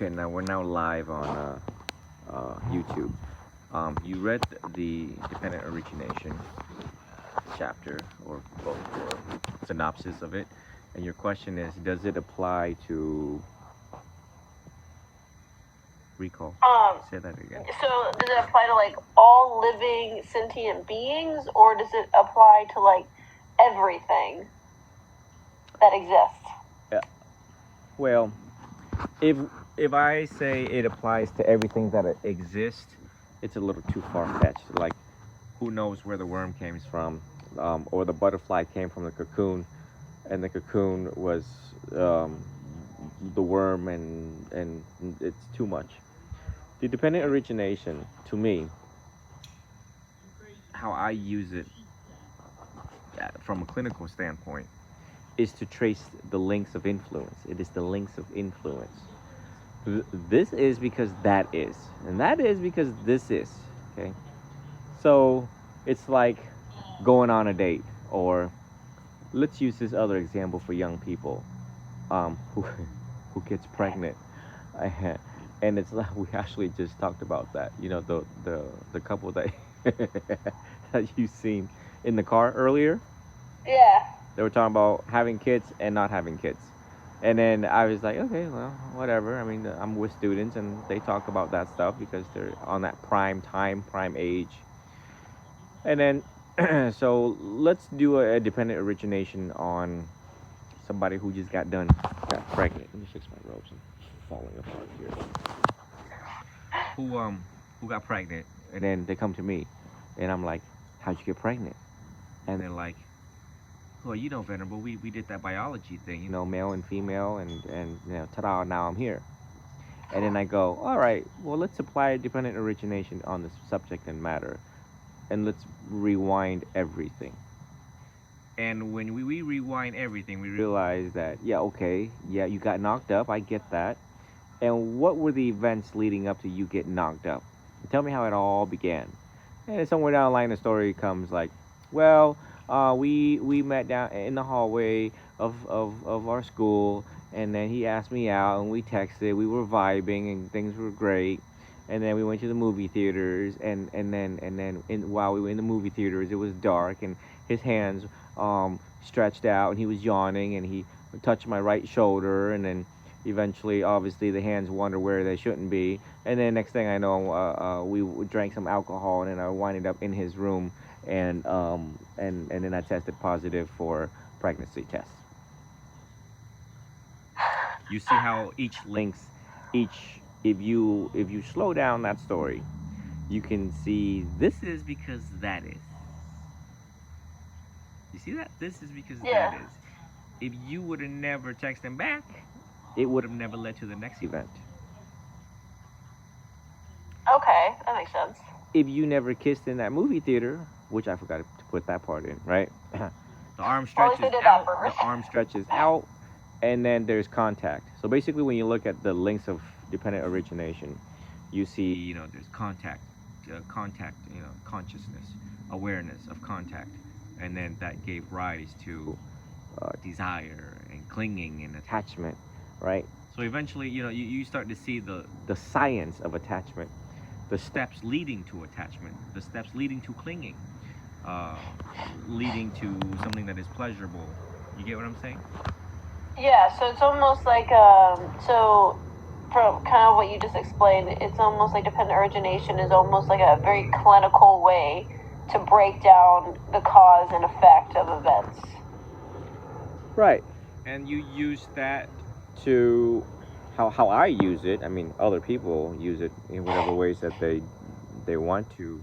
Okay, now we're now live on YouTube. You read the dependent origination chapter or book or synopsis of it, and your question is, does it apply to recall? Say that again. So does it apply to like all living sentient beings, or does it apply to like everything that exists? Yeah. Well, if I say it applies to everything that exists, it's a little too far fetched. Like, who knows where the worm came from, or the butterfly came from the cocoon, and the cocoon was um, the worm, and it's too much. The dependent origination, to me, how I use it from a clinical standpoint, is to trace the links of influence. It is the links of influence. This is because that is, and that is because this is. Okay, so it's like going on a date, or let's use this other example for young people, who who gets pregnant. And it's like we actually just talked about that. You know, the couple that that you seen in the car earlier. Yeah. They were talking about having kids and not having kids. And then I was like, okay, well, whatever. I mean, I'm with students and they talk about that stuff because they're on that prime time, prime age. And then, so let's do a dependent origination on somebody who just got pregnant. Let me fix my robes. I'm falling apart here. Who got pregnant, and then they come to me, and I'm like, how'd you get pregnant? And they're like, well, Venerable, we did that biology thing, male and female, and ta-da, now I'm here. And then I go, all right, well, let's apply dependent origination on the subject and matter, and let's rewind everything. And when we rewind everything, we realize that, yeah, okay, yeah, you got knocked up, I get that. And what were the events leading up to you getting knocked up? Tell me how it all began. And somewhere down the line, the story comes like, well, we met down in the hallway of our school, and then he asked me out, and we texted, we were vibing, and things were great. And then we went to the movie theaters, and while we were in the movie theaters, it was dark, and his hands stretched out, and he was yawning, and he touched my right shoulder, and then eventually, obviously, the hands wander where they shouldn't be, and then next thing I know, we drank some alcohol, and then I winded up in his room, and then I tested positive for pregnancy tests. You see how each links, each if you slow down that story, you can see this is because that is. You see that? This is because Yeah. that is. If you would have never texted him back, it would have never led to the next event. Okay, that makes sense. If you never kissed in that movie theater, which I forgot to put that part in, right? The arm stretches out. The arm stretches out, and then there's contact. So basically, when you look at the links of dependent origination, you see, there's contact, consciousness, awareness of contact, and then that gave rise to desire and clinging and attachment, right? So eventually, you start to see the science of attachment, the steps leading to attachment, the steps leading to clinging, leading to something that is pleasurable. You get what I'm saying? Yeah, so it's almost like, so from kind of what you just explained, it's almost like dependent origination is almost like a very clinical way to break down the cause and effect of events. Right. And you use that to how I use it. I mean, other people use it in whatever ways that they want to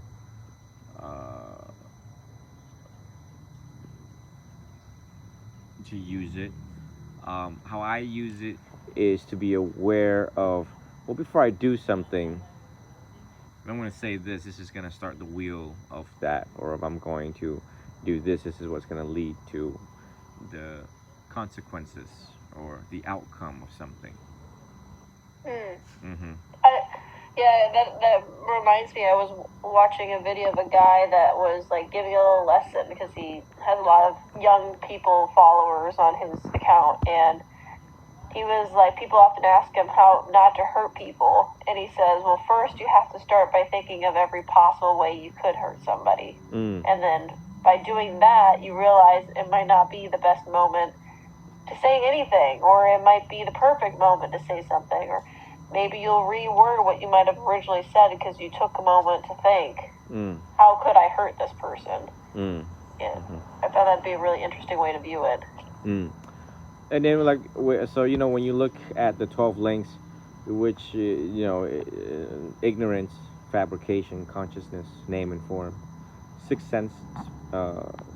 use it. How I use it is to be aware of, well, before I do something, if I'm going to say this is going to start the wheel of that, or if I'm going to do this is what's going to lead to the consequences or the outcome of something. Mm-hmm. Yeah, that reminds me, I was watching a video of a guy that was like giving a little lesson because he has a lot of young people followers on his account, and he was like, people often ask him how not to hurt people, and he says, well, first you have to start by thinking of every possible way you could hurt somebody, and then by doing that, you realize it might not be the best moment to say anything, or it might be the perfect moment to say something, or maybe you'll reword what you might have originally said because you took a moment to think, how could I hurt this person? Yeah, I thought that'd be a really interesting way to view it. And then, like, so when you look at the 12 links, which ignorance, fabrication, consciousness, name and form, sixth sense,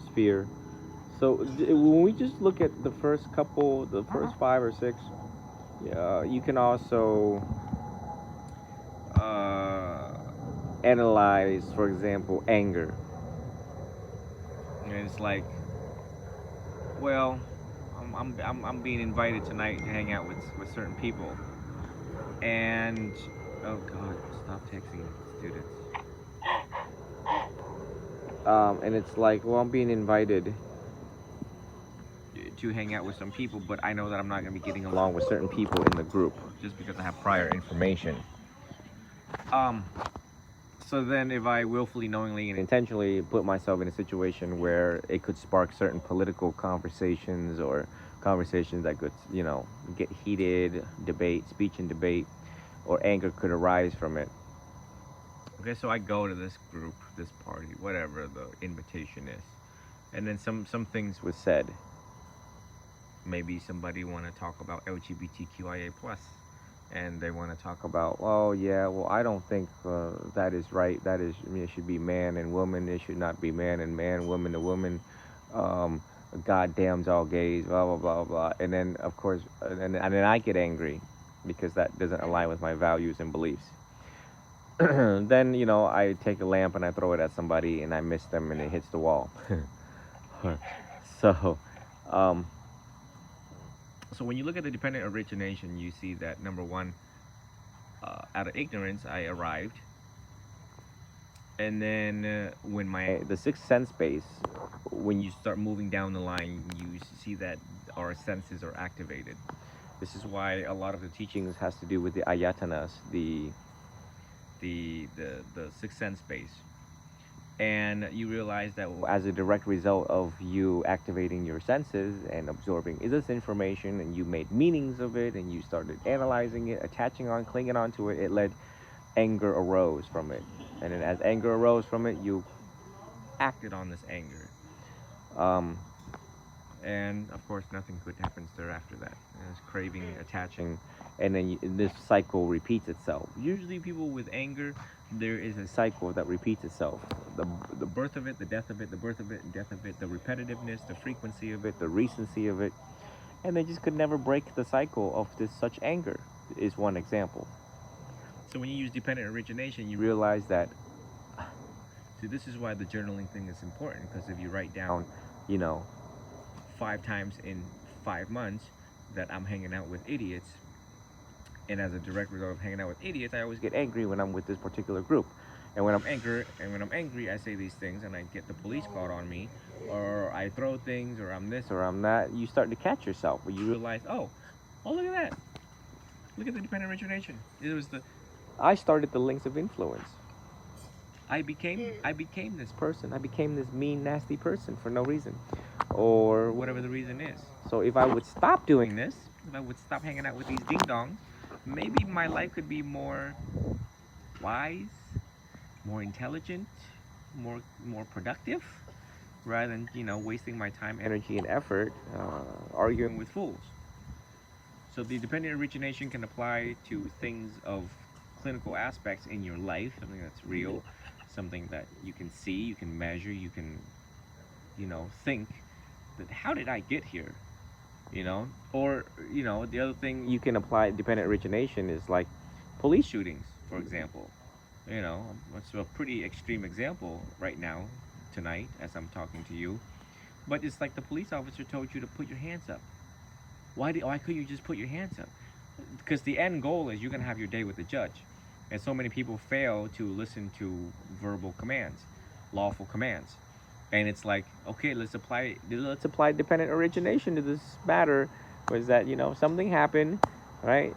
sphere. So when we just look at the first couple, the first 5 or 6, you can also analyze, for example, anger. And it's like, well, I'm being invited tonight to hang out with certain people, and oh God, stop texting students. And it's like, well, I'm being invited to hang out with some people, but I know that I'm not going to be getting along with certain people in the group just because I have prior information. So then if I willfully, knowingly, and intentionally put myself in a situation where it could spark certain political conversations or conversations that could, get heated, debate, speech and debate, or anger could arise from it. Okay, so I go to this group, this party, whatever the invitation is, and then some things was said. Maybe somebody want to talk about LGBTQIA plus, and they want to talk about, oh yeah, well, I don't think that is right. That is, it should be man and woman. It should not be man and man, woman to woman. God damns all gays, blah blah blah blah. And then of course, and then I get angry because that doesn't align with my values and beliefs. Then I take a lamp and I throw it at somebody and I miss them and it hits the wall. So, so when you look at the dependent origination, you see that number one, out of ignorance, I arrived, and then when the sixth sense base, when you start moving down the line, you see that our senses are activated. This is why a lot of the teachings has to do with the ayatanas, the sixth sense base. And you realize that as a direct result of you activating your senses and absorbing this information, and you made meanings of it, and you started analyzing it, attaching on, clinging onto it, it led anger arose from it. And then as anger arose from it, you acted on this anger. And of course, nothing good happens there after that. There's craving, attaching, and then this cycle repeats itself. Usually, people with anger, there is a cycle that repeats itself. The birth of it, the death of it, the birth of it, and death of it, the repetitiveness, the frequency of it, the recency of it, and they just could never break the cycle of this such anger. Is one example. So when you use dependent origination, you realize that. See, this is why the journaling thing is important, because if you write down, 5 times in 5 months that I'm hanging out with idiots, and as a direct result of hanging out with idiots, I always get angry when I'm with this particular group. And when I'm angry, I say these things, and I get the police called on me, or I throw things, or I'm this, or I'm that. You start to catch yourself, where you realize, oh, look at that. Look at the dependent origination. I started the links of influence. I became this person. I became this mean, nasty person for no reason, or whatever the reason is. So if I would stop doing this, if I would stop hanging out with these ding dongs, maybe my life could be more wise, more intelligent, more productive, rather than wasting my time, energy, and effort arguing with fools. So the dependent origination can apply to things of clinical aspects in your life, something that's real, something that you can see, you can measure, you can, think that how did I get here? Or, the other thing you can apply dependent origination is like police shootings, for example. It's a pretty extreme example right now, tonight, as I'm talking to you. But it's like the police officer told you to put your hands up. Why couldn't you just put your hands up? Because the end goal is you're going to have your day with the judge. And so many people fail to listen to verbal commands, lawful commands. And it's like, okay, let's apply dependent origination to this matter. was that something happened, right?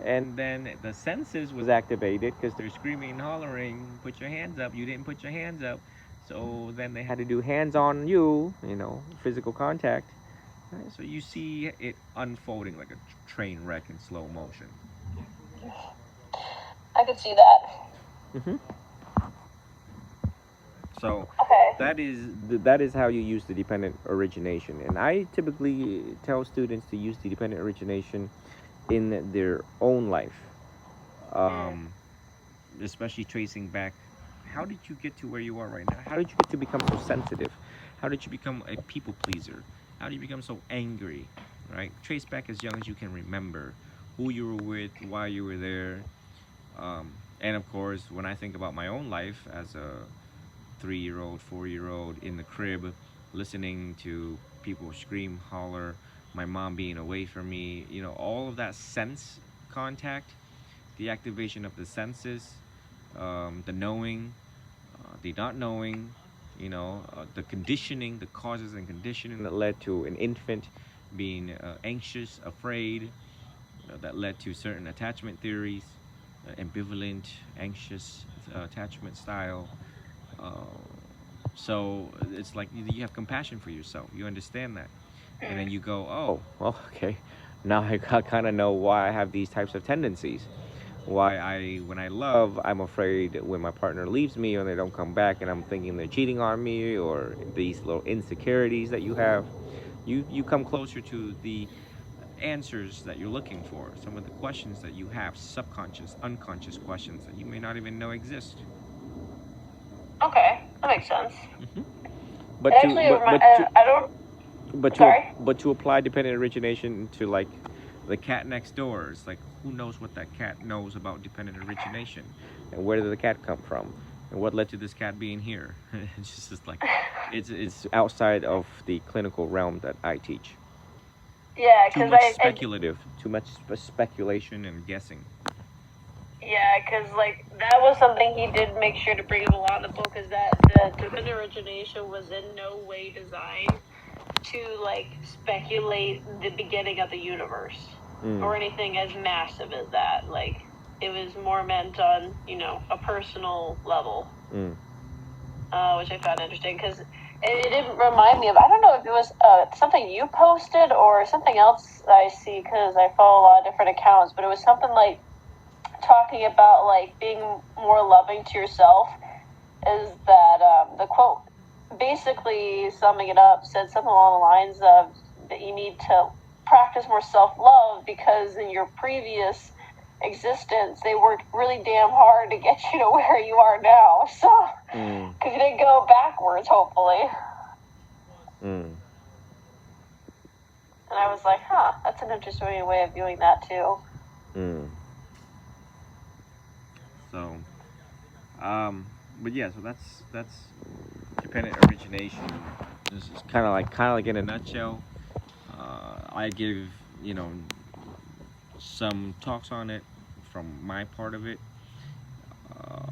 And then the senses was activated because they're screaming and hollering, "Put your hands up!" You didn't put your hands up, so then they had to do hands on you, physical contact. Right? So you see it unfolding like a train wreck in slow motion. I could see that. Hmm. So Okay. that is how you use the dependent origination, and I typically tell students to use the dependent origination in their own life, um, especially tracing back. How did you get to where you are right now? How did you get to become so sensitive? How did you become a people pleaser? How did you become so angry? Right? Trace back as young as you can remember who you were with, why you were there, and of course, when I think about my own life as a 3-year-old, 4-year-old in the crib, listening to people scream, holler, my mom being away from me, all of that sense contact, the activation of the senses, the knowing, the not knowing, the conditioning, the causes and conditioning that led to an infant being anxious, afraid, that led to certain attachment theories, ambivalent, anxious attachment style. Uh, so it's like you have compassion for yourself. You understand that. And then you go, oh, well, okay. Now I kind of know why I have these types of tendencies. Why when I love, I'm afraid when my partner leaves me or they don't come back and I'm thinking they're cheating on me or these little insecurities that you have. You come closer to the answers that you're looking for, some of the questions that you have, subconscious, unconscious questions that you may not even know exist. Okay, that makes sense. Mm-hmm. But It to actually, but I don't. but to Sorry. but to apply dependent origination to like the cat next door, it's like who knows what that cat knows about dependent origination, and where did the cat come from, and what led to this cat being here? It's just like it's outside of the clinical realm that I teach. Yeah, Too because much speculative, too much speculation and guessing. Yeah, because like that was something he did make sure to bring up a lot in the book, is that the dependent origination was in no way designed to like speculate the beginning of the universe or anything as massive as that. Like it was more meant on a personal level, which I found interesting because it didn't remind me of. I don't know if it was something you posted or something else I see because I follow a lot of different accounts, but it was something like talking about like being more loving to yourself. Is that the quote basically summing it up said something along the lines of that you need to practice more self-love because in your previous existence they worked really damn hard to get you to where you are now, so because you didn't go backwards, hopefully. And I was like, that's an interesting way of viewing that too. So but yeah, so that's dependent origination. This is kind of like in a nutshell. I give some talks on it from my part of it. Uh,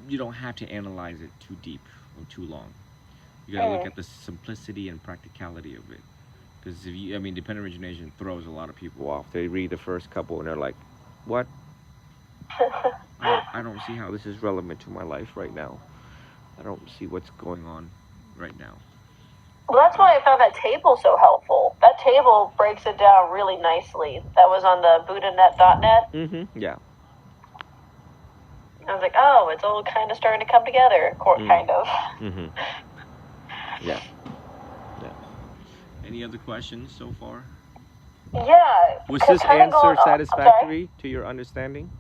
you don't have to analyze it too deep or too long. You gotta look at the simplicity and practicality of it. Because dependent origination throws a lot of people off. They read the first couple and they're like, "What? I don't see how this is relevant to my life right now. I don't see what's going on right now." Well, that's why I found that table so helpful. That table breaks it down really nicely. That was on the buddhanet.net. Mm-hmm. Yeah. I was like, oh, it's all kind of starting to come together, kind of. Mm-hmm. Yeah. Yeah. Any other questions so far? Yeah. Was this answer satisfactory to your understanding?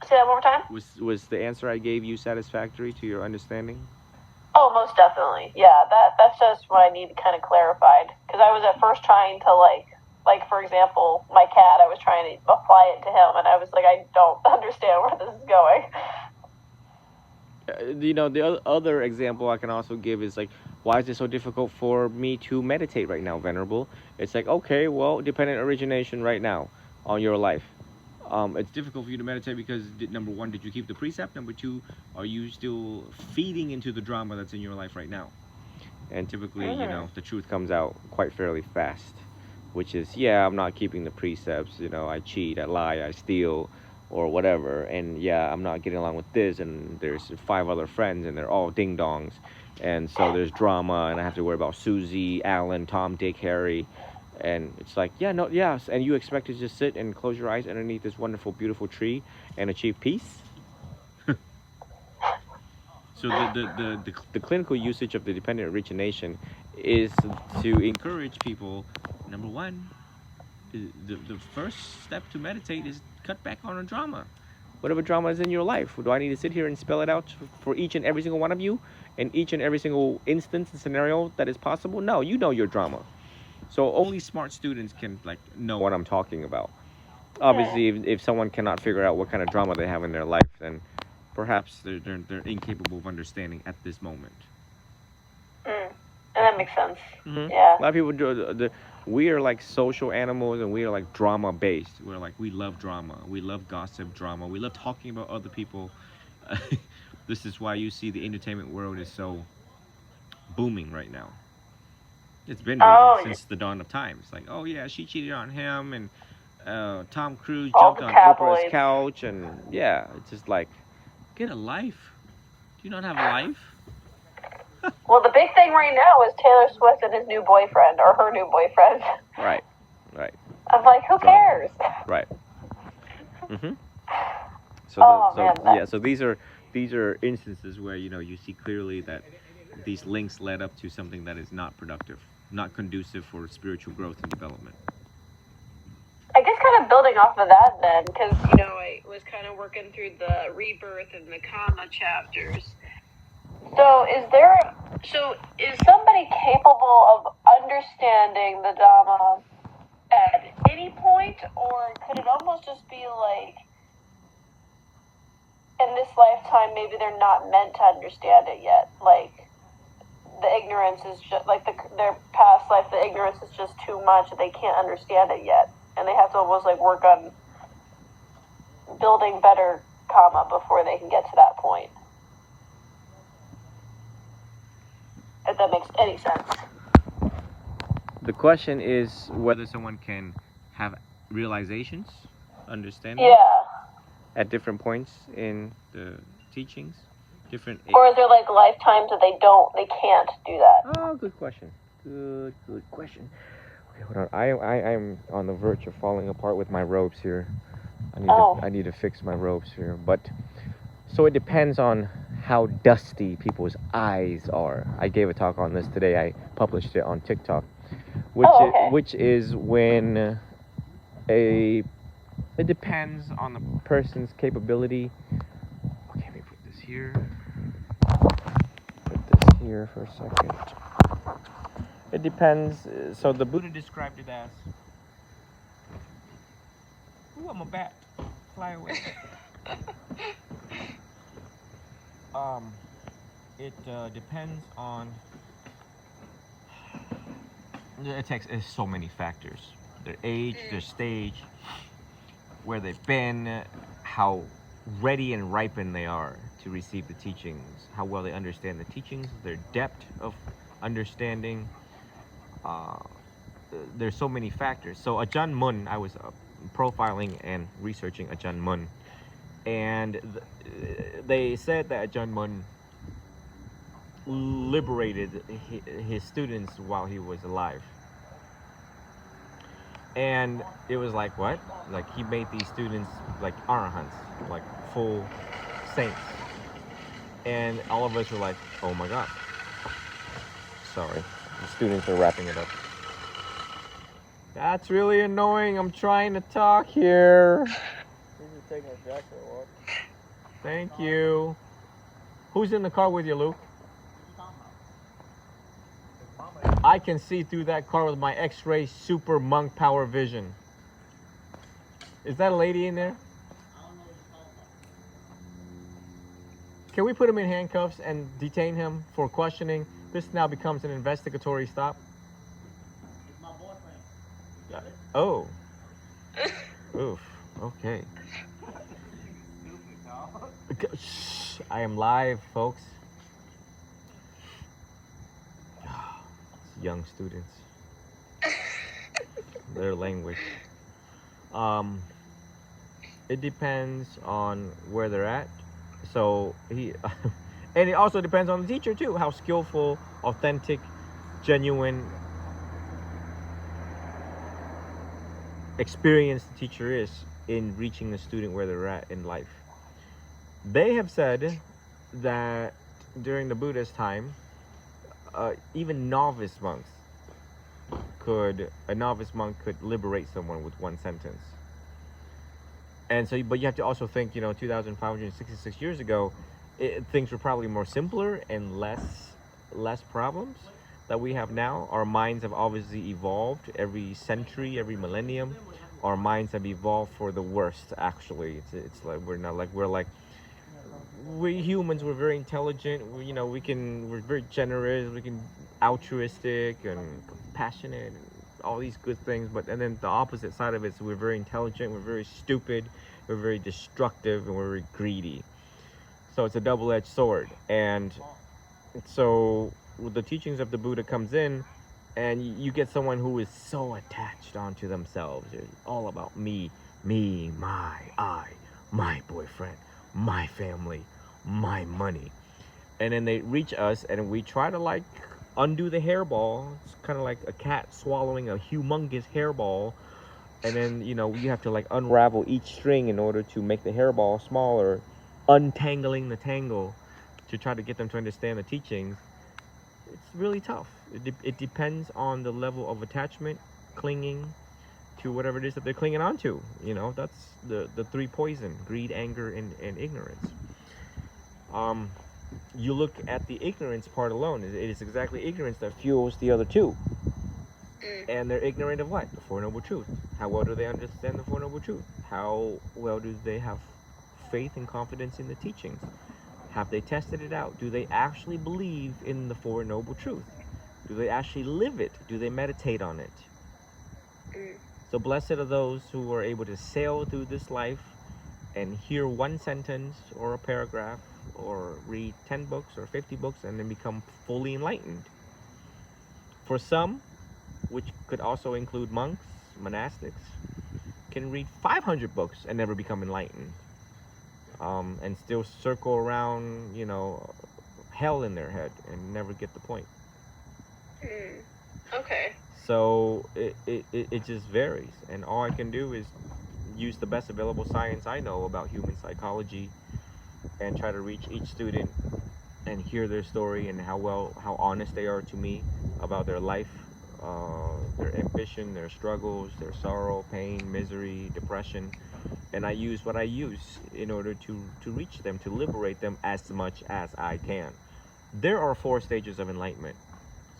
Say that one more time. Was the answer I gave you satisfactory to your understanding? Oh, most definitely. Yeah, that's just what I need kind of clarified. Because I was at first trying to like for example, my cat, I was trying to apply it to him, and I was like, I don't understand where this is going. The other example I can also give is like, why is it so difficult for me to meditate right now, Venerable? It's like, okay, well, dependent origination right now on your life. It's difficult for you to meditate because number one, did you keep the precept? Number two, are you still feeding into the drama that's in your life right now? And typically, the truth comes out quite fairly fast, which is, yeah, I'm not keeping the precepts. I cheat, I lie, I steal, or whatever. And yeah, I'm not getting along with this. And there's 5 other friends, and they're all ding dongs. And so there's drama, and I have to worry about Susie, Alan, Tom, Dick, Harry. And it's like, yeah, no, yes. And you expect to just sit and close your eyes underneath this wonderful, beautiful tree and achieve peace? So the clinical usage of the dependent origination is to encourage people. Number one, the first step to meditate is cut back on a drama. Whatever drama is in your life, do I need to sit here and spell it out for each and every single one of you, in each and every single instance and scenario that is possible? No, you know your drama. So only smart students can know what I'm talking about. Obviously, if someone cannot figure out what kind of drama they have in their life, then perhaps they're incapable of understanding at this moment. And that makes sense. Mm-hmm. Yeah. A lot of people do. We are like social animals, and we are like drama based. We love drama. We love gossip, drama. We love talking about other people. This is why you see the entertainment world is so booming right now. It's been booming since the dawn of time. It's like, oh yeah, she cheated on him, and Tom Cruise jumped on Oprah's couch, and yeah, it's just like, get a life. Do you not have a life? Well, the big thing right now is Taylor Swift and his new boyfriend, or her new boyfriend. Right. I'm like, who cares? Right. Mhm. So these are instances where you see clearly that these links led up to something that is not productive, not conducive for spiritual growth and development. I guess kind of building off of that then, because I was kind of working through the rebirth and the karma chapters. So is somebody capable of understanding the Dhamma at any point, or could it almost just be like, in this lifetime, maybe they're not meant to understand it yet? Like, the ignorance is just, like, their past life, the ignorance is just too much, they can't understand it yet. And they have to almost, like, work on building better karma before they can get to that point. If that makes any sense. The question is whether someone can have realizations, understanding, at different points in the teachings, or is there like lifetimes that they can't do that? Oh, good question. Good question. Okay, hold on. I'm on the verge of falling apart with my ropes here. I need to fix my ropes here, but so it depends on how dusty people's eyes are. I gave a talk on this today. I published it on TikTok, which is when it depends on the person's capability. Okay, let me put this here. Put this here for a second. It depends. So the Buddha described it as, ooh, I'm a bat. Fly away. It depends on, it takes so many factors. Their age, their stage, where they've been, how ready and ripened they are to receive the teachings, how well they understand the teachings, their depth of understanding. There's so many factors. So Ajahn Mun, I was profiling and researching Ajahn Mun, and they said that Ajahn Mun liberated his students while he was alive. And it was like, what? Like, he made these students like arahants, like full saints. And all of us were like, oh my God. Sorry, the students are wrapping it up. That's really annoying. I'm trying to talk here. He's just taking a jack for a walk. Thank you. Who's in the car with you, Luke? I can see through that car with my X-ray super monk power vision. Is that a lady in there? Can we put him in handcuffs and detain him for questioning? This now becomes an investigatory stop. It's my boyfriend. Oh. Oof. Okay. Shh. I am live, folks. young students, their language. Um, it depends on where they're at. So he, and it also depends on the teacher too, how skillful, authentic, genuine, experienced the teacher is in reaching the student where they're at in life. They have said that during the Buddha's time, even a novice monk could liberate someone with one sentence. And so, but you have to also think, 2,566 years ago, things were probably more simpler and less problems that we have now. Our minds have obviously evolved every century, every millennium. Our minds have evolved for the worst. Actually, it's like we humans. We're very intelligent. We're very generous. We can altruistic and compassionate and all these good things. But and then the opposite side of it is we're very intelligent. We're very stupid. We're very destructive and we're very greedy. So it's a double-edged sword. And so the teachings of the Buddha comes in, and you get someone who is so attached onto themselves. It's all about me, my boyfriend, my family, my money. And then they reach us, and we try to like undo the hairball. It's kind of like a cat swallowing a humongous hairball. And then, you have to like unravel each string in order to make the hairball smaller, untangling the tangle to try to get them to understand the teachings. It's really tough. It depends on the level of attachment, clinging to whatever it is that they're clinging onto. That's the three poison: greed, anger, and ignorance. You look at the ignorance part alone. It is exactly ignorance that fuels the other two. And they're ignorant of what? The Four Noble Truths. How well do they understand the Four Noble Truths? How well do they have faith and confidence in the teachings? Have they tested it out? Do they actually believe in the Four Noble Truths? Do they actually live it? Do they meditate on it? So blessed are those who are able to sail through this life and hear one sentence or a paragraph or read 10 books or 50 books and then become fully enlightened. For some, which could also include monks, monastics, can read 500 books and never become enlightened, and still circle around, hell in their head and never get the point. Okay. So it just varies, and all I can do is use the best available science I know about human psychology and try to reach each student and hear their story and how honest they are to me about their life, their ambition, their struggles, their sorrow, pain, misery, depression. And I use what I use in order to reach them, to liberate them as much as I can. There are 4 stages of enlightenment.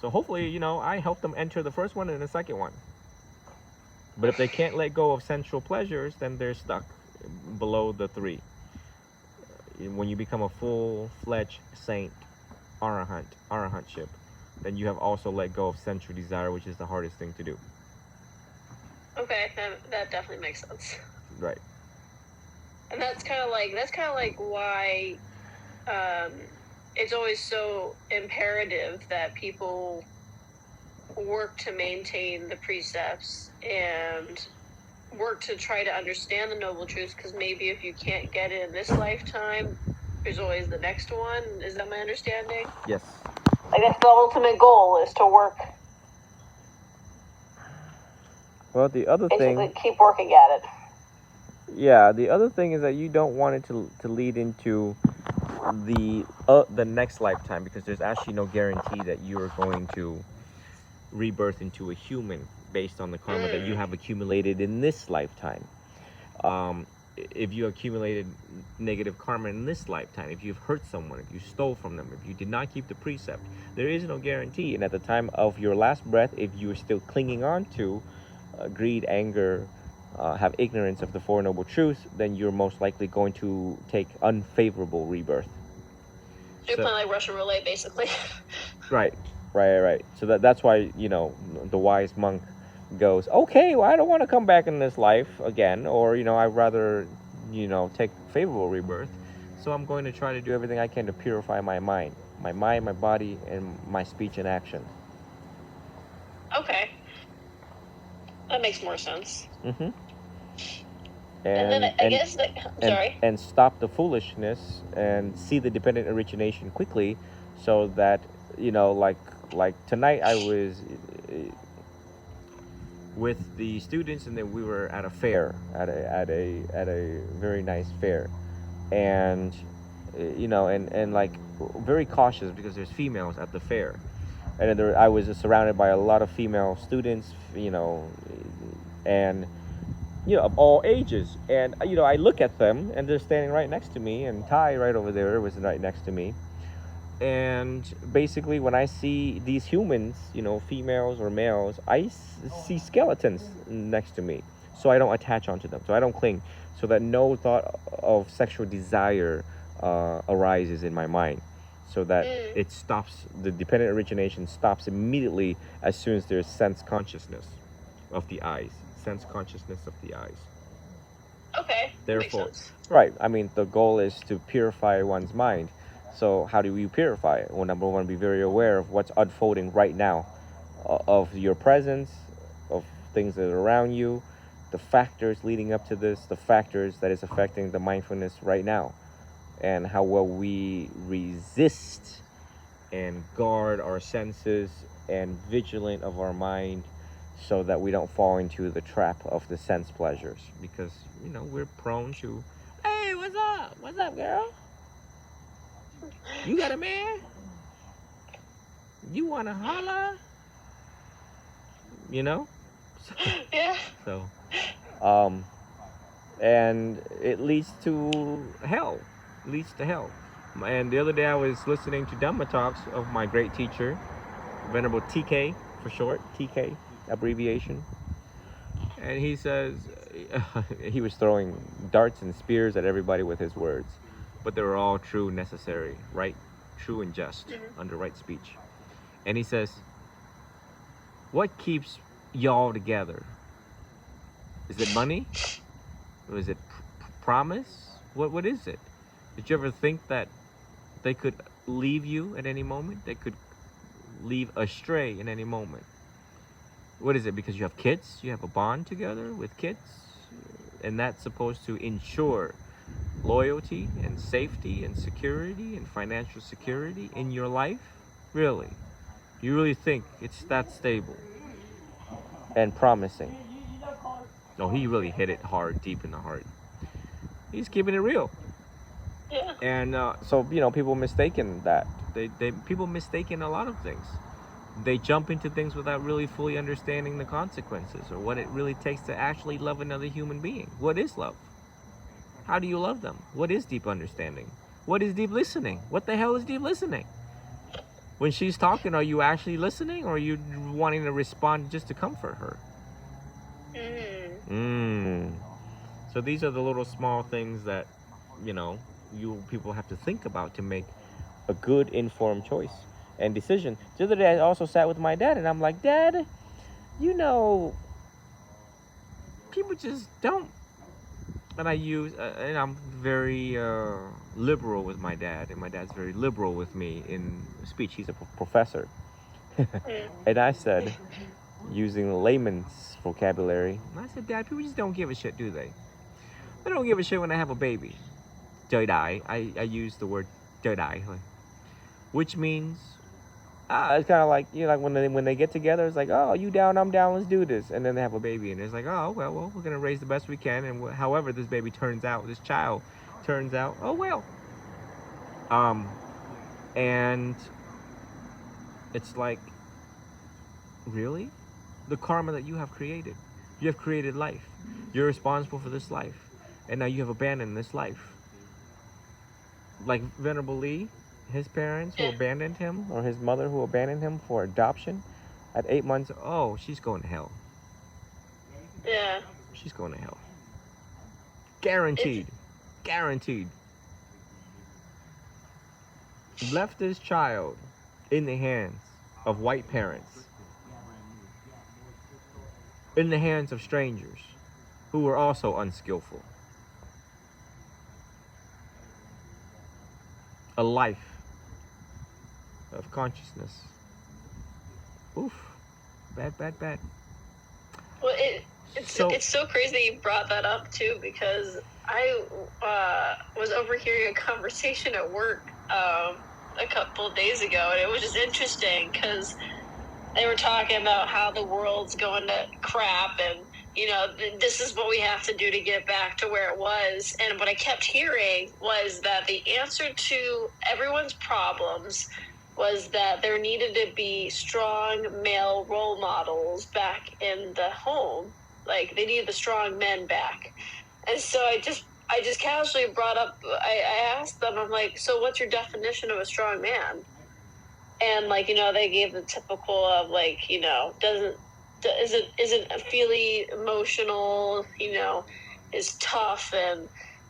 So hopefully, I help them enter the first one and the second one. But if they can't let go of sensual pleasures, then they're stuck below the 3. When you become a full-fledged saint, arahantship, then you have also let go of sensual desire, which is the hardest thing to do. Okay, that definitely makes sense. Right. And that's kind of like why it's always so imperative that people work to maintain the precepts and work to try to understand the Noble Truths, because maybe if you can't get it in this lifetime, there's always the next one. Is that my understanding? Yes. Like, that's the ultimate goal, is to work. Well, the other basically thing... keep working at it. Yeah, the other thing is that you don't want it to lead into the next lifetime, because there's actually no guarantee that you're going to rebirth into a human based on the karma that you have accumulated in this lifetime. If you accumulated negative karma in this lifetime, if you've hurt someone, if you stole from them, if you did not keep the precept, there is no guarantee. And at the time of your last breath, if you are still clinging on to greed, anger, have ignorance of the Four Noble Truths, then you're most likely going to take unfavorable rebirth. You're playing like Russian roulette, basically. Right. So that's why, the wise monk goes, okay, well, I don't want to come back in this life again, or, I'd rather, take favorable rebirth. So I'm going to try to do everything I can to purify my mind, my body, and my speech and action. Okay. That makes more sense. Mm-hmm. And then I guess that, sorry. And stop the foolishness and see the dependent origination quickly, so that like tonight I was with the students, and then we were at a fair, at a very nice fair, and and like very cautious because there's females at the fair, and then I was surrounded by a lot of female students, and of all ages. And I look at them, and they're standing right next to me, and Ty right over there was right next to me. And basically, when I see these humans, females or males, I see skeletons next to me, so I don't attach onto them, so I don't cling, so that no thought of sexual desire arises in my mind, so that it stops. The dependent origination stops immediately as soon as there's sense consciousness of the eyes. Sense consciousness of the eyes. Okay. Therefore, right. I mean, the goal is to purify one's mind. So, how do you purify it? Well, number one, be very aware of what's unfolding right now, of your presence, of things that are around you, the factors leading up to this, the factors that is affecting the mindfulness right now, and how well we resist and guard our senses and vigilant of our mind, so that we don't fall into the trap of the sense pleasures, because we're prone to, hey, what's up, girl, you got a man, you want to holla, you know Yeah. so um and it leads to hell, and the other day I was listening to Dhamma talks of my great teacher, Venerable TK, for short, TK abbreviation. And he says, he was throwing darts and spears at everybody with his words, but they were all true, necessary, right, true and just, under right speech. And he says, what keeps y'all together? Is it money? Or is it promise? What is it? Did you ever think that they could leave you at any moment? They could leave astray in any moment. What is it? Because you have kids? You have a bond together with kids? And that's supposed to ensure loyalty and safety and security and financial security in your life? Really? You really think it's that stable and promising? No, he really hit it hard, deep in the heart. He's keeping it real. Yeah. And so people mistaken that. People mistaken a lot of things. They jump into things without really fully understanding the consequences, or what it really takes to actually love another human being. What is love? How do you love them? What is deep understanding? What is deep listening? What the hell is deep listening? When she's talking, are you actually listening, or are you wanting to respond just to comfort her? So these are the little small things that you people have to think about to make a good informed choice and decision. The other day I also sat with my dad, and I'm like, Dad, people just don't. And I'm very liberal with my dad, and my dad's very liberal with me in speech. He's a professor. And I said, using layman's vocabulary, I said, Dad, people just don't give a shit, do they? They don't give a shit when I have a baby. Trời đại. I use the word trời đại, which means it's kind of like like when they get together, it's like, oh, you down, I'm down, let's do this, and then they have a baby, and it's like, oh well, we're gonna raise the best we can, and however this baby turns out, this child turns out, oh well. And it's like, really, the karma that you have created life. You're responsible for this life, and now you have abandoned this life. Like Venerable Lee, his parents who abandoned him, or his mother who abandoned him for adoption at 8 months. Oh, she's going to hell. Yeah. She's going to hell. Guaranteed. Guaranteed. Left this child in the hands of white parents, in the hands of strangers who were also unskillful. A life of consciousness. Oof. Bad. Well, So it's so crazy that you brought that up too, because I was overhearing a conversation at work a couple of days ago, and it was just interesting because they were talking about how the world's going to crap, and this is what we have to do to get back to where it was. And what I kept hearing was that the answer to everyone's problems was that there needed to be strong male role models back in the home. Like, they needed the strong men back. And so I just casually brought up, I asked them, I'm like, so what's your definition of a strong man? And they gave the typical of isn't feely emotional, is tough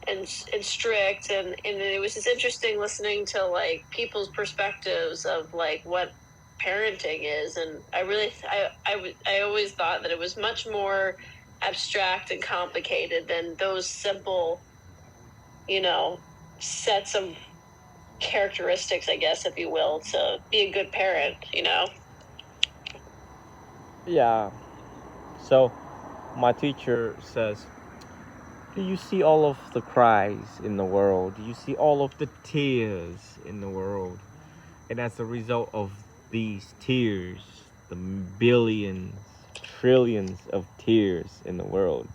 and strict, and it was just interesting listening to people's perspectives of what parenting is. And I always thought that it was much more abstract and complicated than those simple sets of characteristics, I guess, if you will, to be a good parent. yeah. So my teacher says, do you see all of the cries in the world? Do you see all of the tears in the world? And as a result of these tears, the billions, trillions of tears in the world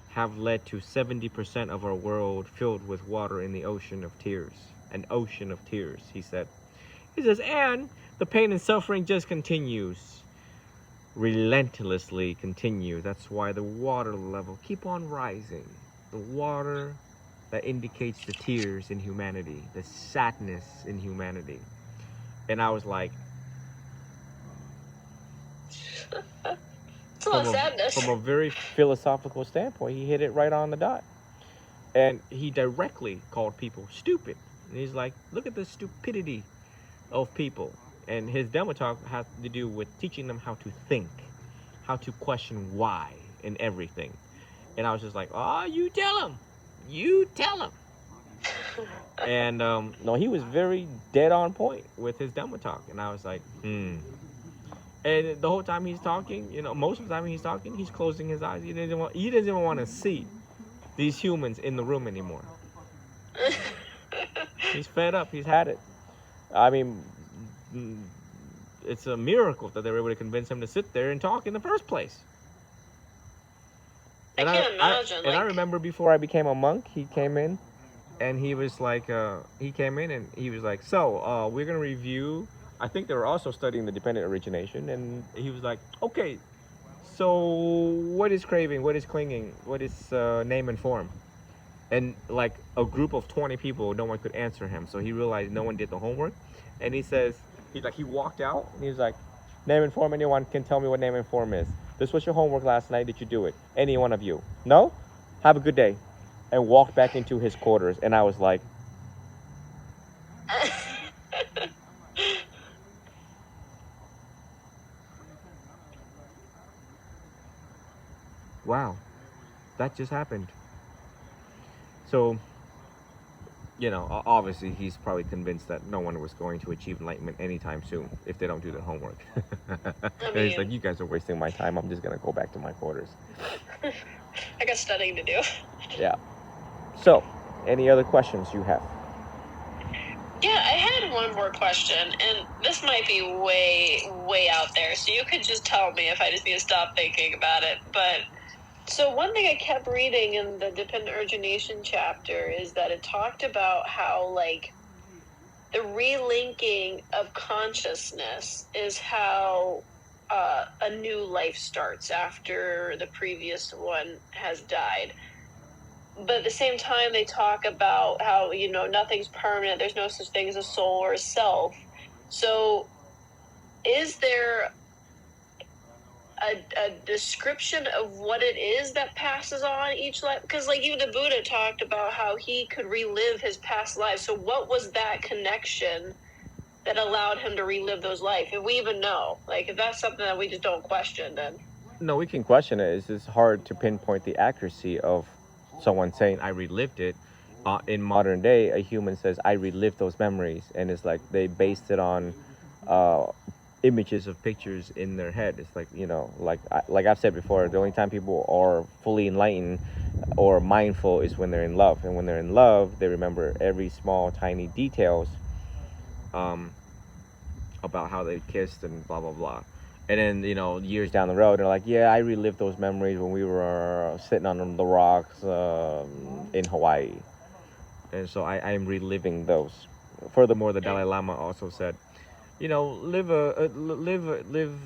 have led to 70% of our world filled with water in the ocean of tears. An ocean of tears, he said. He says, and the pain and suffering just continues. Relentlessly continues. That's why the water level keep on rising. The water that indicates the tears in humanity, the sadness in humanity. And I was like, It's a lot of sadness. from a very philosophical standpoint, he hit it right on the dot. And he directly called people stupid. And he's like, look at the stupidity of people. And his demo talk has to do with teaching them how to think, how to question why in everything. And I was just like, oh, you tell him. You tell him. And no, he was very dead on point with his demo talk. And I was like, And the whole time he's talking, most of the time he's talking, he's closing his eyes. He doesn't even want to see these humans in the room anymore. He's fed up. He's had it. I mean, it's a miracle that they were able to convince him to sit there and talk in the first place. And I can't imagine. I remember before I became a monk, he came in, and he was like, so we're gonna review. I think they were also studying the dependent origination, and he was like, okay, so what is craving? What is clinging? What is name and form? And like a group of 20 people, no one could answer him. So he realized no one did the homework, and he says, he walked out, and he was like, name and form. Anyone can tell me what name and form is. This was your homework last night. Did you do it? Any one of you? No? Have a good day. And walked back into his quarters, and I was like, wow, that just happened. So, obviously he's probably convinced that no one was going to achieve enlightenment anytime soon if they don't do their homework. He's like, you guys are wasting my time. I'm just going to go back to my quarters. I got studying to do. Yeah. So, any other questions you have? Yeah, I had one more question, and this might be way, way out there, so you could just tell me if I just need to stop thinking about it. But so one thing I kept reading in the dependent origination chapter is that it talked about how the relinking of consciousness is how a new life starts after the previous one has died. But at the same time, they talk about how, nothing's permanent. There's no such thing as a soul or a self. So is there a description of what it is that passes on each life? Because even the Buddha talked about how he could relive his past lives. So what was that connection that allowed him to relive those lives? If we even know, if that's something that we just don't question, then no, we can question it. It's just hard to pinpoint the accuracy of someone saying I relived it. In modern day, a human says I relived those memories, and it's like they based it on images of pictures in their head. It's like, like I've said before, the only time people are fully enlightened or mindful is when they're in love, and when they're in love, they remember every small, tiny details, um, about how they kissed and blah blah blah. And then, years down the road, they're like, yeah, I relived those memories when we were sitting on the rocks, in Hawaii, and so I am reliving those. Furthermore, the Dalai Lama also said, live live.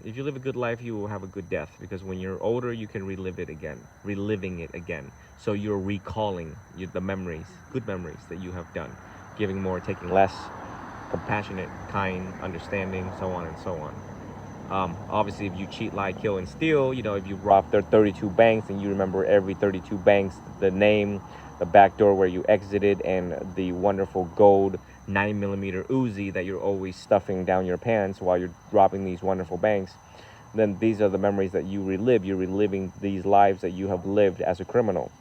If you live a good life, you will have a good death, because when you're older, you can relive it again, reliving it again. So you're recalling the memories, good memories that you have done, giving more, taking less, compassionate, kind, understanding, so on and so on. Obviously, if you cheat, lie, kill, and steal, if you rob their 32 banks and you remember every 32 banks, the name, the back door where you exited, and the wonderful gold 9mm Uzi that you're always stuffing down your pants while you're robbing these wonderful banks, then these are the memories that you relive. You're reliving these lives that you have lived as a criminal.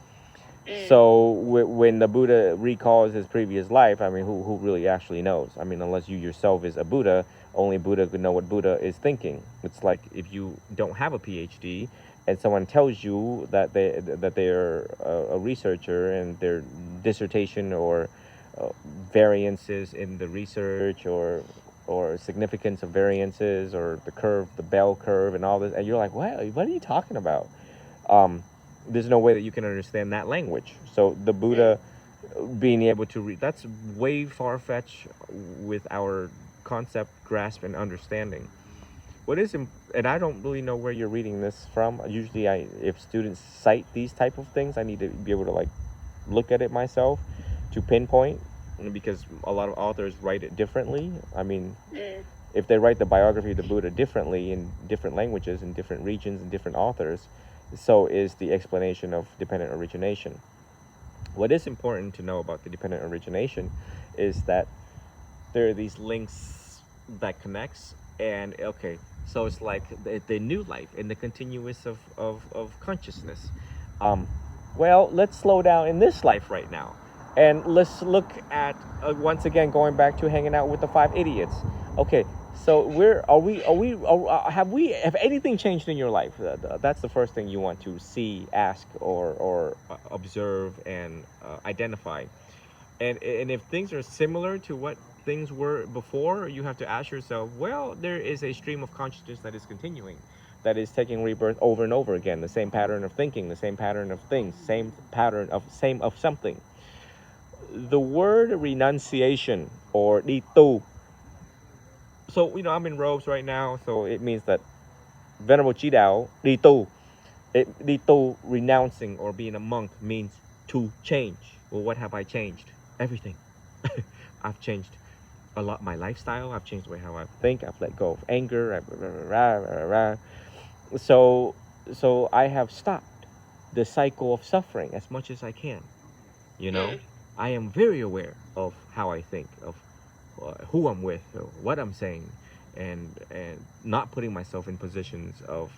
So when the Buddha recalls his previous life, I mean, who really actually knows? I mean, unless you yourself is a Buddha, only Buddha could know what Buddha is thinking. It's like if you don't have a PhD and someone tells you that they're a researcher, and their dissertation or variances in the research, or significance of variances, or the curve, the bell curve, and all this, and you're like, what are you talking about? There's no way that you can understand that language. So the Buddha being able to read, that's way far-fetched with our concept, grasp, and understanding. What is, and I don't really know where you're reading this from. Usually, if students cite these type of things, I need to be able to like look at it myself to pinpoint, because a lot of authors write it differently. I mean, if they write the biography of the Buddha differently in different languages, in different regions, and different authors, so is the explanation of dependent origination. What is important to know about the dependent origination is that there are these links that connects, and okay, so it's like the new life in the continuous of consciousness. Well, let's slow down in this life right now, and let's look at, once again, going back to hanging out with the five idiots. Okay, so have anything changed in your life? That's the first thing you want to see, ask, or observe, and identify. And if things are similar to what things were before, you have to ask yourself, well, there is a stream of consciousness that is continuing, that is taking rebirth over and over again, the same pattern of thinking, the same pattern of things, same pattern of something. The word renunciation, or dito. So, I'm in robes right now, so it means that Venerable Chidao, dito, dito, renouncing or being a monk means to change. Well, what have I changed? Everything. I've changed a lot my lifestyle. I've changed the way how I think. I've let go of anger. So I have stopped the cycle of suffering as much as I can. I am very aware of how I think, of who I'm with, or what I'm saying, and not putting myself in positions of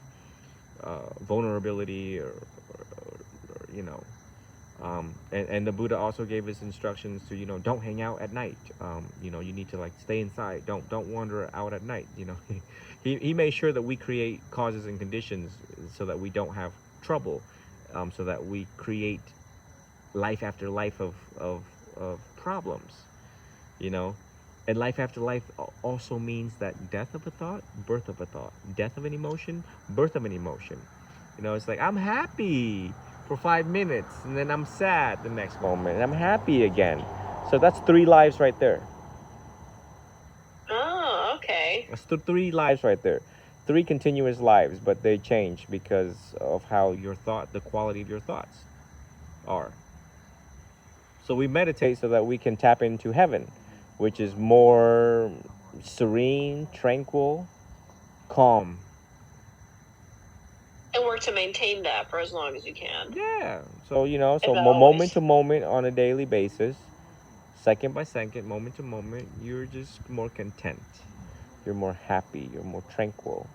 vulnerability, and the Buddha also gave us instructions to, don't hang out at night. You need to like stay inside. Don't wander out at night. He made sure that we create causes and conditions so that we don't have trouble, so that we create life after life of problems. And life after life also means that death of a thought, birth of a thought, death of an emotion, birth of an emotion. It's like I'm happy for 5 minutes, and then I'm sad the next moment, and I'm happy again. So that's 3 lives right there. Oh, okay. That's 3 lives right there. 3 continuous lives, but they change because of how your thought, the quality of your thoughts are. So we meditate so that we can tap into heaven, which is more serene, tranquil, calm. And work to maintain that for as long as you can. Yeah. So, so About moment always. to moment on a daily basis, second by second, moment to moment, you're just more content. You're more happy. You're more tranquil.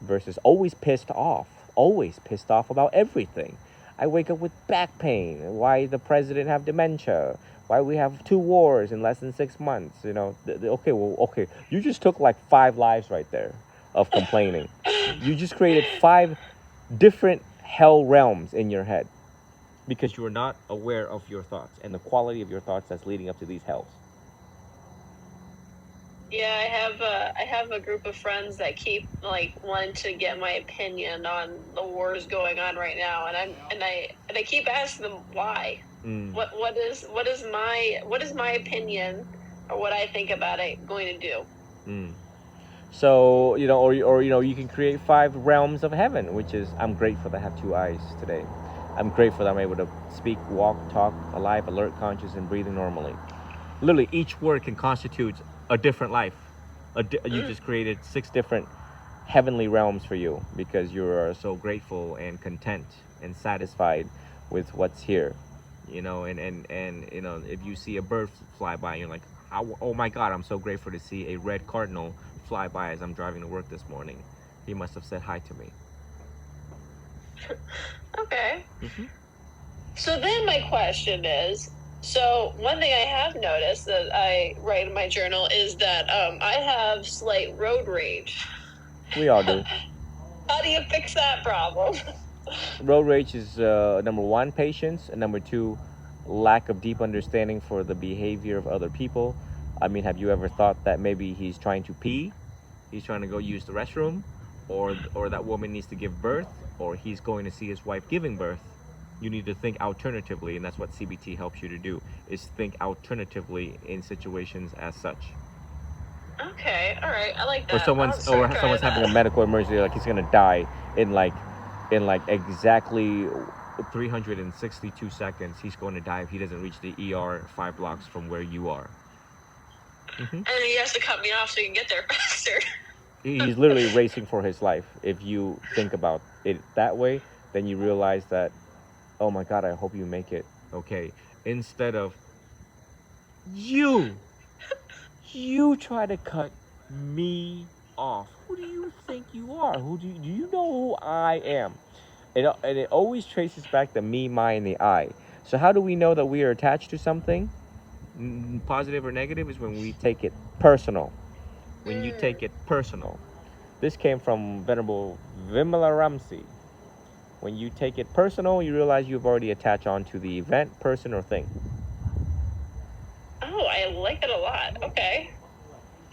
Versus always pissed off. Always pissed off about everything. I wake up with back pain. Why the president have dementia? Why we have 2 wars in less than 6 months? Okay, well, okay, you just took like 5 lives right there of complaining. You just created 5 different hell realms in your head because you are not aware of your thoughts and the quality of your thoughts that's leading up to these hells. Yeah, I have a group of friends that keep like wanting to get my opinion on the wars going on right now, and I keep asking them why. What is my opinion or what I think about it going to do? So, you can create 5 realms of heaven, which is I'm grateful that I have 2 eyes today. I'm grateful that I'm able to speak, walk, talk, alive, alert, conscious, and breathing normally. Literally, each word can constitute a different life. You just created 6 different heavenly realms for you because you are so grateful and content and satisfied with what's here. And if you see a bird fly by, you're like, oh my God, I'm so grateful to see a red cardinal fly by as I'm driving to work this morning. He must have said hi to me. Okay. So then my question is, so one thing I have noticed that I write in my journal is that I have slight road rage. We all do. How do you fix that problem? Road rage is number 1, patience, and number 2, lack of deep understanding for the behavior of other people. I mean, have you ever thought that maybe he's trying to pee, he's trying to go use the restroom, or that woman needs to give birth, or he's going to see his wife giving birth? You need to think alternatively, and that's what CBT helps you to do, is think alternatively in situations as such. Okay, all right, I like that. Or someone's having a medical emergency, like he's gonna die in like exactly 362 seconds. He's going to die if he doesn't reach the ER 5 blocks from where you are. And he has to cut me off so he can get there faster. He's literally racing for his life. If you think about it that way, then you realize that, oh my God, I hope you make it. Okay, instead of you try to cut me off. Who do you think you are? Do you know who I am? And it always traces back to me, my, and the I. So how do we know that we are attached to something, positive or negative, is when we take it personal. When you take it personal. This came from Venerable Vimala Ramsey. When you take it personal, you realize you've already attached onto the event, person, or thing. Oh, I like it a lot. Okay.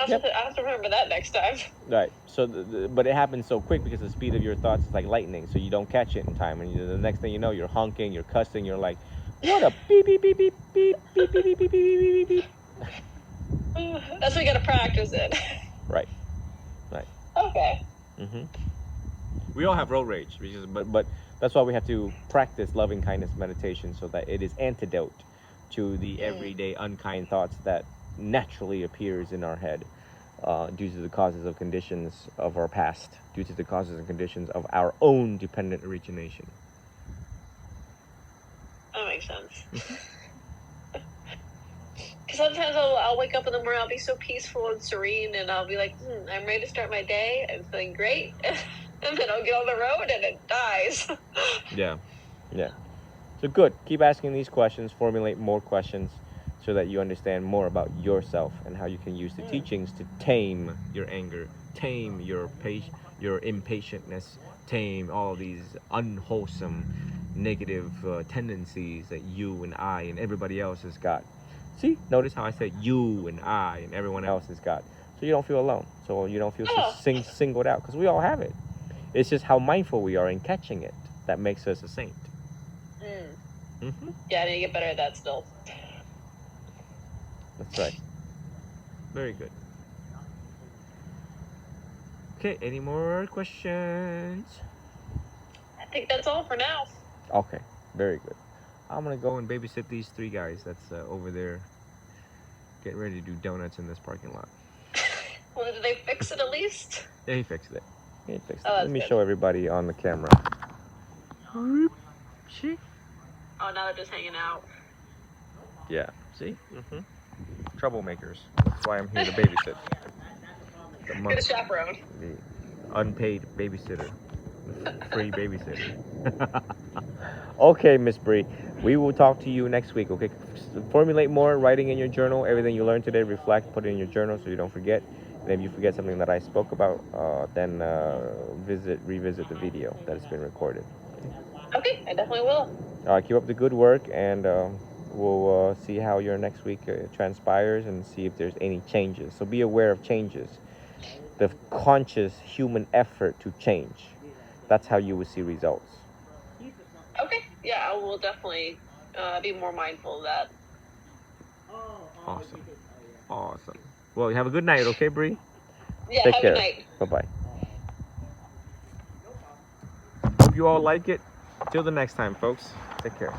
I'll have to remember that next time. Right. So, but it happens so quick because the speed of your thoughts is like lightning. So you don't catch it in time, and the next thing you know, you're honking, you're cussing, you're like, "What a beep beep beep beep beep beep beep beep beep beep beep beep." That's what you gotta practice it. Right. Okay. We all have road rage, but that's why we have to practice loving kindness meditation so that it is antidote to the everyday unkind thoughts that naturally appears in our head due to the causes of conditions of our past, due to the causes and conditions of our own dependent origination. That makes sense. Because sometimes I'll wake up in the morning, I'll be so peaceful and serene, and I'll be like, I'm ready to start my day, I'm feeling great, and then I'll get on the road and it dies. Yeah. So good. Keep asking these questions, formulate more questions so that you understand more about yourself and how you can use the teachings to tame your anger, tame your impatientness, tame all these unwholesome negative tendencies that you and I and everybody else has got. See, notice how I said you and I and everyone else has got. So you don't feel alone. So you don't feel singled out, because we all have it. It's just how mindful we are in catching it that makes us a saint. Yeah, I need to get better at that still. That's right. Very good. Okay, any more questions? I think that's all for now. Okay, very good. I'm gonna go and babysit these 3 guys that's over there getting ready to do donuts in this parking lot. Well, did they fix it at least? Yeah, he fixed it. Let That's me good. show everybody on the camera. See? Oh, now they're just hanging out. Yeah, see? Troublemakers. That's why I'm here to babysit. Get a chaperone. The unpaid babysitter. The free babysitter. Okay, Miss Bree. We will talk to you next week, okay? Formulate more, writing in your journal, everything you learned today, reflect, put it in your journal so you don't forget. And if you forget something that I spoke about, then revisit the video that has been recorded. Okay, I definitely will. Keep up the good work, and we'll see how your next week transpires and see if there's any changes. So be aware of changes, the conscious human effort to change. That's how you will see results. Okay, yeah, I will definitely be more mindful of that. Awesome. Awesome. Well, have a good night, okay, Bree? Yeah, Take have a good care. night. Bye bye. Hope you all like it. Till the next time, folks. Take care.